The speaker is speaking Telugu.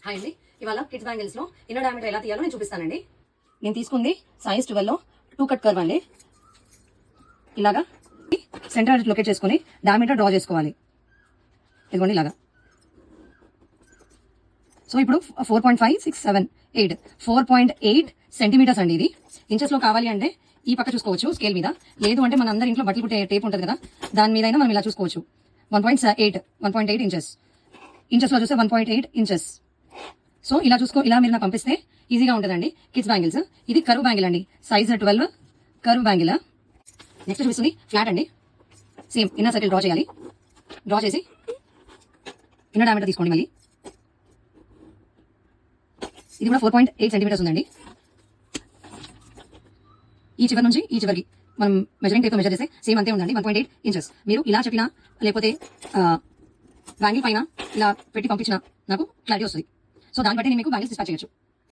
హాయ్ అండి, ఇవాళ కిడ్స్ బ్యాంగిల్స్ లో ఇన్నర్ డయామీటర్ ఎలా తీయాలో నేను చూపిస్తానండి. నేను తీసుకుంది సైజ్ 12 లో 2 కట్ కర్వ్ అండి. ఇలాగా సెంటర్ లొకేట్ చేసుకుని డయామీటర్ డ్రా చేసుకోవాలి. ఇదిగోండి ఇలాగా. సో ఇప్పుడు 4.5, 6, 7, 8 4.8 సెంటీమీటర్స్ అండి. ఇది ఇంచెస్ లో కావాలి అంటే ఈ పక్క చూసుకోవచ్చు స్కేల్ మీద, లేదు అంటే మన అందరి ఇంట్లో బట్టలు కుట్టే టేప్ ఉంటుంది కదా, దాని మీద అయినా మనం ఇలా చూసుకోవచ్చు. 1.8 ఇంచెస్, ఇంచెస్ లో చూస్తే 1.8 ఇంచెస్. సో ఇలా చూసుకో, ఇలా మీరు నాకు పంపిస్తే ఈజీగా ఉంటుందండి. కిడ్స్ బ్యాంగిల్స్, ఇది కరువు బ్యాంగిల్ అండి, సైజ్ 12 కరువు బ్యాంగిల్. నెక్స్ట్ చూపిస్తుంది ఫ్లాట్ అండి. సేమ్ ఇన్నర్ సర్కిల్ డ్రా చేయాలి. డ్రా చేసి ఇన్నర్ డయామీటర్ తీసుకోండి. మళ్ళీ ఇది కూడా 4.8 సెంటీమీటర్స్ ఉందండి. ఈ చివరి నుంచి ఈ చివరికి మనం మెజరింగ్ టేప్ మెజర్ చేస్తే సేమ్ అంతే ఉందండి, 1.8 ఇంచెస్. మీరు ఇలా చెప్పినా లేకపోతే బ్యాంగిల్ పైన ఇలా పెట్టి పంపించినా నాకు క్లారిటీ వస్తుంది. సో దాన్ని బట్టి నేను మీకు బ్యాంగిల్స్ డిస్పాచ్ చేయొచ్చు.